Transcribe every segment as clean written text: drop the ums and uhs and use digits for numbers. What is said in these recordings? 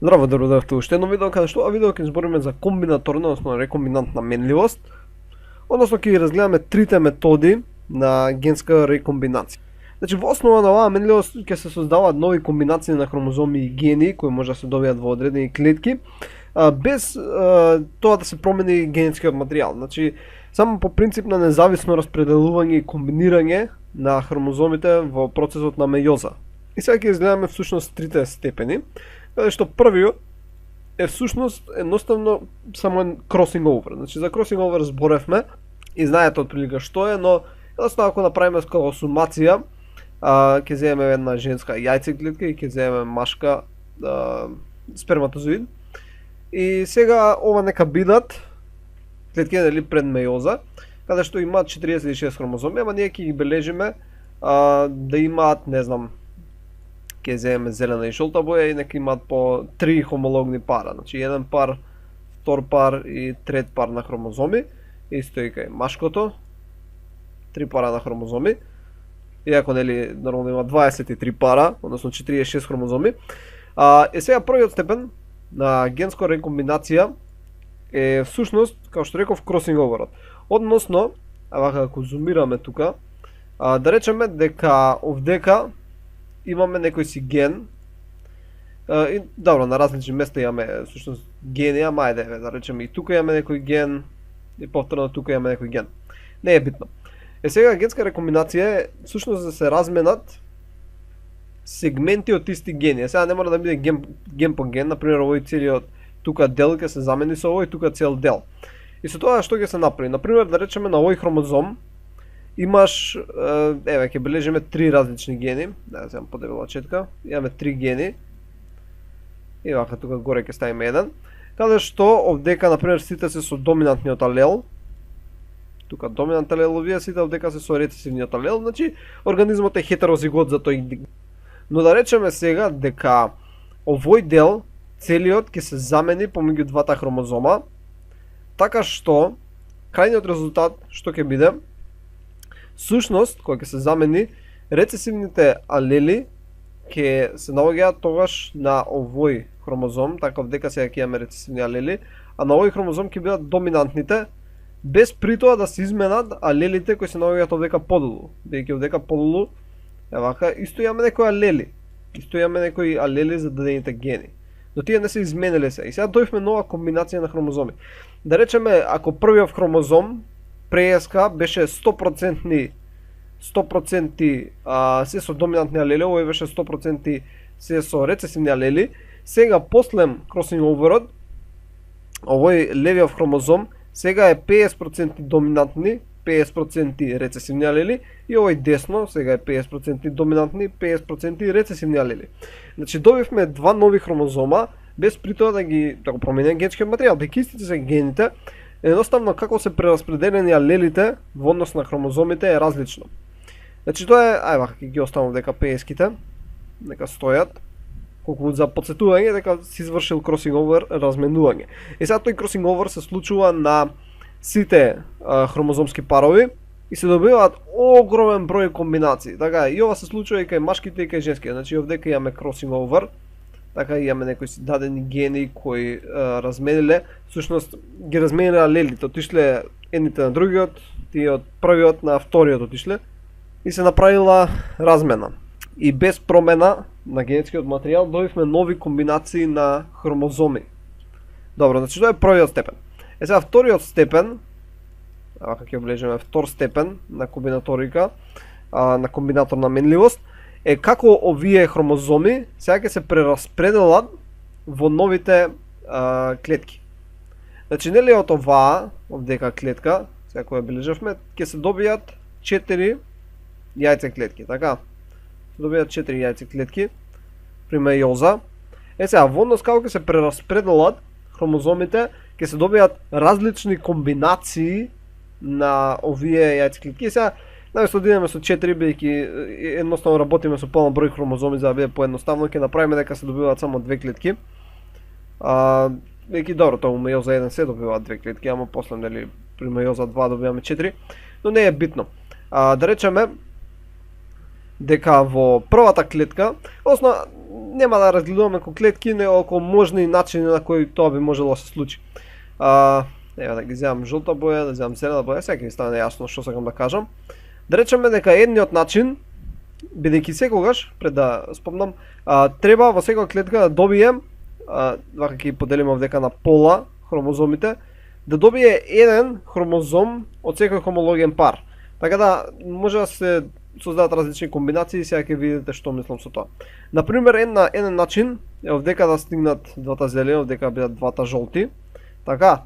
Здраво, да дојдовте уште едно видео, каде што видео ќе збориме за комбинаторна, односно рекомбинантна менливост, односно ќе ги разгледаме трите методи на генска рекомбинација. Значи, во основа на оваа менливост ќе се создаваат нови комбинации на хромозоми и гени кои може да се добијат во одредени клетки, без тоа да се промени генетскиот материјал. Значи, само по принцип на независно распределување и комбинирање на хромозомите во процесот на мејоза. И сега ќе изгледаме всушност трите степени, каде што првиот е всушност едноставно само crossing over. Значи за crossing over зборевме и знаете отприлика што е, но едноставно ако направиме консумација, ќе земеме една женска јајцеклетка и ќе земеме машка сперматозоид. И сега ова нека бидат клетки нели пред мејоза, каде што имаат 46 хромозоми, ама ние ќе ги бележиме да имаат, не знам, ќе земеме зелена и жолта боја и нека имаат по 3 хомологни пара, значи еден пар, втор пар и трет пар на хромозоми, исто и кај машкото, 3 пара на хромозоми, иако нели нормално има 23 пара, односно 46 хромозоми. И сега првиот степен на генска рекомбинација е всушност, како што реков, crossing over. Односно, вака ако зумираме тука, да речеме дека овдека имаме некој си ген, и добро, на различни места имаме всушност гени, ама ајде да речеме и тука имаме некој ген и повторно тука имаме некој ген. Не е битно. Сега генска рекомбинација е всушност да се разменат сегменти од исти гени. Сега не мора да биде ген по ген, например овој целиот тука дел ќе се замени со овој тука цел дел. И со тоа што ќе се направи? Например, да речеме на овој хромозом имаш, еве, ќе бележиме 3 различни гени, да земам подебела четка, имаме 3 гени, и вака тука горе ќе ставиме еден, каде што овдека, например, сите се со доминантниот алел, тука доминант алел, овие сите овдека се со рецесивниот алел, значи организмот е хетерозигот за тој. Но да речеме сега дека овој дел, целиот, ќе се замени помеѓу двата хромозома, така што крајниот резултат што ќе биде, всушност, кога ќе се замени, рецесивните алели ќе се наоѓаат тогаш на овој хромозом, така вдека сега ќе имаме рецесивни алели, а на овој хромозом ќе бидат доминантните, без при тоа да се изменат алелите кои се наоѓаат овдека подолу. Бидејќи овдека подолу, евака, исто имаме некои алели. Исто имаме некои алели за дадените гени. Но тие не се измениле се. И сега дојдовме нова комбинација на хромозоми. Да речеме, ако првиот хромозом преска беше 100% се со доминантни алели, овој беше 100% се со рецесивни алели. Сега после crossing over-от, овој левиот хромозом сега е 50% доминантни, 50% рецесивни алели и овој десно сега е 50% доминантни, 50% рецесивни алели. Значи добивме два нови хромозома без при тоа да го променим генетскиот материјал, дека истите се гените. Едноставно како се прераспределени алелите во однос на хромозомите е различно. Значи тоа е, ајде вака ќе ги оставам дека 50-ките нека стојат. Колку за подсетување дека се извршил crossing over, разменување. И сега тој crossing over се случува на сите хромозомски парови и се добиваат огромен број комбинации. Така и ова се случува и кај машките и кај женските. Значи овдека имаме crossing over, така и имаме некои си дадени гени кои размениле, всушност ги размениле алелите, отишле едните на другиот, тие од првиот на вториот отишле и се направила размена. И без промена на генетскиот материјал добивме нови комбинации на хромозоми. Добро, значи тоа е првиот степен. Сега вториот степен, ако ќе облежиме втор степен на комбинаторика, на комбинаторна менливост, е како овие хромозоми сега ќе се прераспределат во новите клетки. Значи нели од оваа, овдека клетка, сега која бележавме, ќе се добијат 4 јајцеклетки, така? Добијат 4 јајцеклетки при мејоза. Сега во однос како ќе се прераспределат хромозомите, ќе се добијат различни комбинации на овие јајцеклетки. Сега наместо да идеме со 4, бидејќи едноставно работиме со полн број хромозоми за да биде поедноставно, ќе направиме дека се добиваат само 2 клетки. Бидејќи добро, тоа у мејоза 1 се добиваат 2 клетки, ама после нели при мејоза 2 добиваме 4, но не е битно. Да речеме дека во првата клетка, односно нема да разгледуваме како клетки, него како можни начини на кои тоа би можело да се случи. Ева да ги земам жолта боја, да земам зелена боја, сега ќе ви стане јасно што сакам да кажам. Да речеме дека едниот начин, бидејќи секогаш, пред да спомнам, треба во секоја клетка да добием, вака ќе поделиме овдека на пола хромозомите, да добие еден хромозом од секој хомологен пар. Така да може да се создадат различни комбинации, сега ќе видите што мислам со тоа. Например, еден начин е овдека да стигнат двата зелени, овдека бидат двата жолти. Така,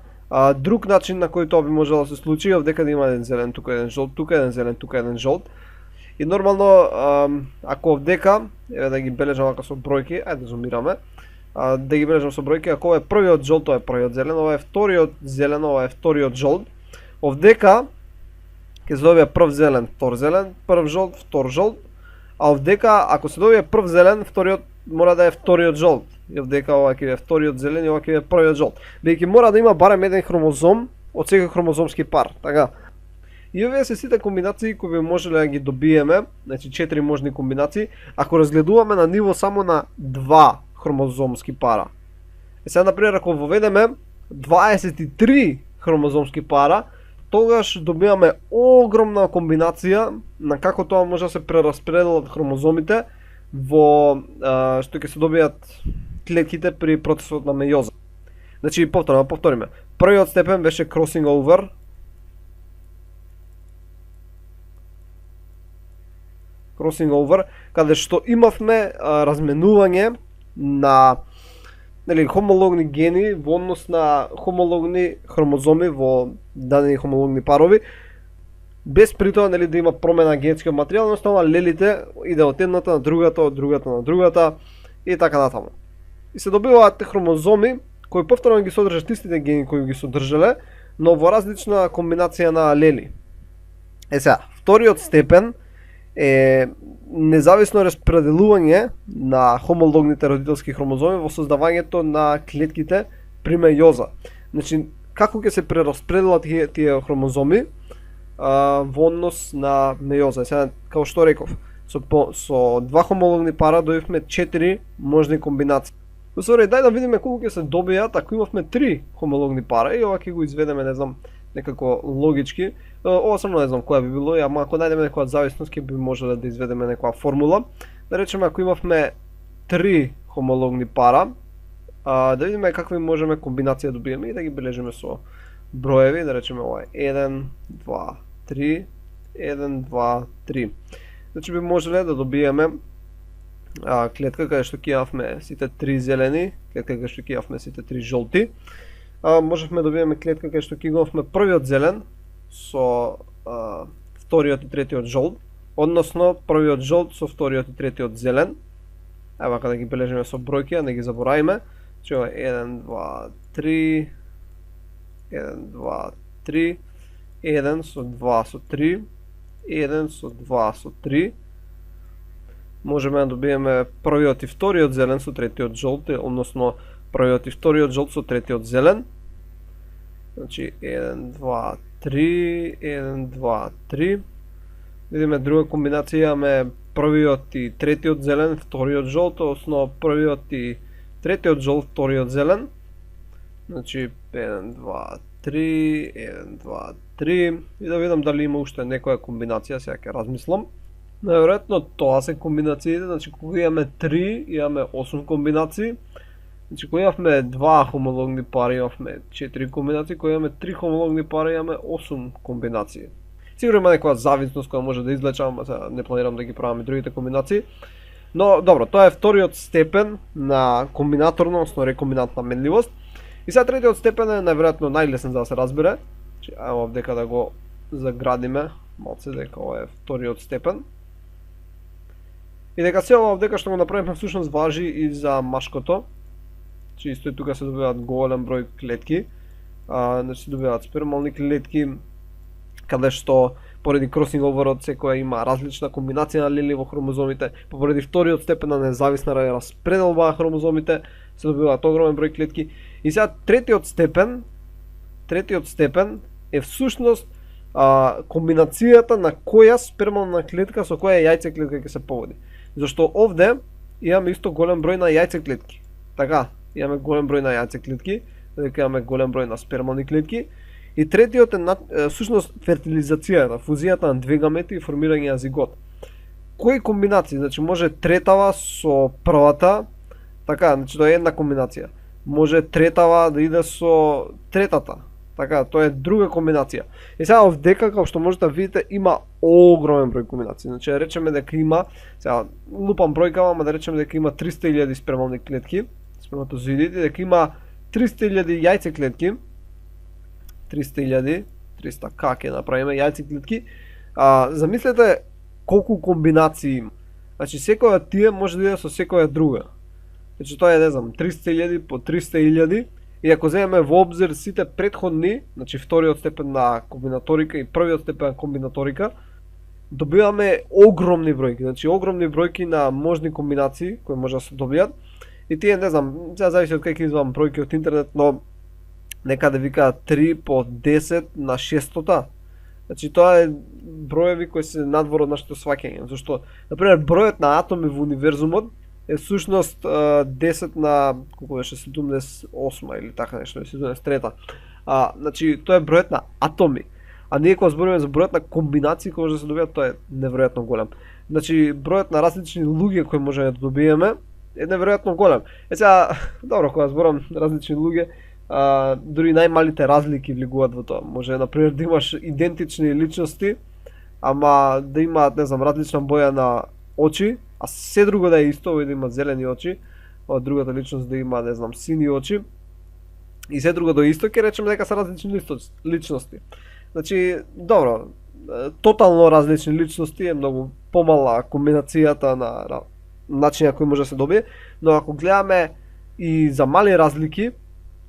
друг начин на кој тоа би можело да се случи е овдека да има еден зелен, тука еден жолт, тука еден зелен, тука еден жолт. И нормално, ако овдека, еве да ги бележам вака со бројки, ајде да зумираме, да ги бележам со бројки, ако ова е првиот жолт, ова е првиот зелен, ова е вториот зелен, ова е вториот жолт, овдека ќе се добие прв зелен, втор зелен, прв жолт, втор жолт, а овдека ако се добие прв зелен, вториот мора да е вториот жолт. И овдека ова ќе е вториот зелен и ова ќе е првиот жолт. Бидејќи мора да има барем еден хромозом од секој хромозомски пар, така. И овие се сите комбинации кои би можеле да ги добиеме, значи 4 можни комбинации, ако разгледуваме на ниво само на 2 хромозомски пара. И сега, например, ако воведеме 23 хромозомски пара, тогаш добиваме огромна комбинација на како тоа може да се прераспределат хромозомите во што ќе се добијат клетките при процесот на мејоза. Значи, повториме. Првиот степен беше crossing over. Crossing over, каде што имавме разменување на хомологни гени во однос на хомологни хромозоми во дадени хомологни парови, без при тоа да има промена генетскиот материјал, едноставно лелите иде од едната на другата, од другата на другата и така натаму. И се добиваат хромозоми кои повторно ги содржат истите гени кои ги содржале, но во различна комбинација на лели. Сега, вториот степен е независно распределување на хомологните родителски хромозоми во создавањето на клетките при мејоза. Значи, како ќе се прераспределат тие хромозоми во однос на мејоза. Сега, како што реков, со два хомологни пара добивме 4 можни комбинации. Усвари, дај да видиме колку ќе се добијат ако имавме 3 хомологни пара и ова ќе го изведеме, не знам, некако логички. Ова само не знам која би било, ама ако најдеме некоја зависност ќе би можеле да изведеме некоја формула. Да речеме ако имавме 3 хомологни пара, да видиме какви можеме комбинација да добиеме и да ги бележиме со броеви, да речеме ова е 1, 2, 3, 1, 2, 3. Значи би можеле да добиеме клетка каде што ќе имавме сите 3 зелени, клетка каде што ќе имавме сите 3 жолти. Можевме да добиеме клетка каде што ќе имавме првиот зелен со вториот и третиот жолт, односно првиот жолт со вториот и третиот зелен. Ева каде ги бележиме со бројки, а не ги заборавиме. Значи ова 1, 2, 3, 1, 2, 3, 1 со 2 со 3, 1 со 2 со 3. Можеме да добиеме првиот и вториот зелен со третиот жолт, односно првиот и вториот жолт со третиот зелен. Значи 1, 2, 3, 1, 2, 3. Видиме друга комбинација, имаме првиот и третиот зелен, вториот жолт, односно првиот и третиот жолт, вториот зелен. Значи 1, 2, 3, 1, 2, 3. И да видам дали има уште некоја комбинација, сега ќе размислам. Најверојатно тоа се комбинациите, значи кога имаме 3, имаме 8 комбинации. Значи кога имавме 2 хомологни пари, имавме 4 комбинации, кога имаме 3 хомологни пари, имаме 8 комбинации. Сигурно има некоја зависност која може да излечам, не планирам да ги правам и другите комбинации. Но добро, тоа е вториот степен на комбинаторна, односно рекомбинантна менливост. И сега третиот степен е најверојатно најлесен за да се разбере. Значи, ајмо овдека да го заградиме, малце дека ова е вториот степен. И дека се ова овдека што го направиме всушност важи и за машкото. Значи исто и тука се добиваат голем број клетки. Значи се добиваат спермални клетки, каде што поради crossing overот секоја има различна комбинација на лили во хромозомите, поради вториот степен на независна распределба на хромозомите се добиваат огромен број клетки. И сега третиот степен е всушност комбинацијата на која спермална клетка со која јајце клетка ќе се поводи. Зашто овде имаме исто голем број на јајцеклетки. Така, имаме голем број на јајцеклетки, додека имаме голем број на спермални клетки. И третиот е всушност фертилизацијата, фузијата на две гамети и формирање на зигот. Кои комбинации? Значи може третава со првата, така, значи тоа е една комбинација. Може третава да иде со третата. Така, тоа е друга комбинација. И сега овдека, како што можете да видите, има огромен број комбинации. Значи, да речеме дека има, сега лупам бројкава, ама да речеме дека има 300.000 спермални клетки, сперматозоидите, дека има 300.000 јајцеклетки, 300.000, 300 как ќе направиме јајцеклетки. Замислете колку комбинации има. Значи, секоја од тие може да иде со секоја друга. Значи, тоа е, не знам, 300.000 по 300.000. И ако земеме во обзир сите претходни, значи вториот степен на комбинаторика и првиот степен на комбинаторика, добиваме огромни бројки, значи огромни бројки на можни комбинации кои може да се добијат. И тие, не знам, сега зависи од кај ќе извадам бројки од интернет, но некаде викаат 3 по 10 на 600. Значи тоа е броеви кои се надвор од нашето сваќање, зашто например бројот на атоми во универзумот е всушност 10 на колку беше 78 или така нешто, 73. Значи тоа е бројот на атоми. А ние кога збориме за бројот на комбинации кои може да се добијат, тоа е неверојатно голем. Значи бројот на различни луѓе кои можеме да добиеме е неверојатно голем. Сега, добро, кога зборам различни луѓе, дури најмалите разлики влегуваат во тоа. Може например да имаш идентични личности, ама да имаат, не знам, различна боја на очи, а се друго да е исто, овој да има зелени очи, а другата личност да има, не знам, сини очи, и се друго да е исто, ќе речеме дека се различни личности. Значи, добро, тотално различни личности е многу помала комбинацијата на начинот кој може да се добие, но ако гледаме и за мали разлики,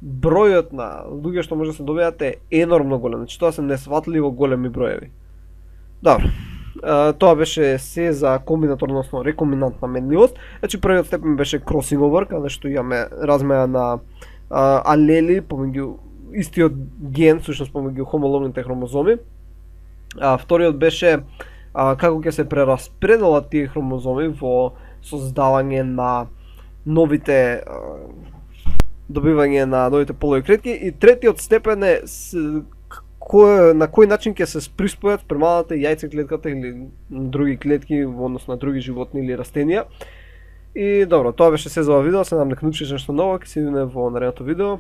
бројот на луѓе што може да се добијат е енормно голем, значи тоа се несватливо големи броеви. Добро. Тоа беше се за комбинаторна, односно рекомбинантна менливост. Значи првиот степен беше crossing over, каде што имаме размена на алели помеѓу истиот ген, всушност помеѓу хомологните хромозоми. Вториот беше како ќе се прераспределат тие хромозоми во создавање на новите добивање на новите полови клетки. И третиот степен е на кој начин ќе се приспојат спремалната јајцеклетката или други клетки во однос на други животни или растенија. И добро, тоа беше се за ова видео, се надам дека научиш нешто ново, ќе се видиме во наредното видео.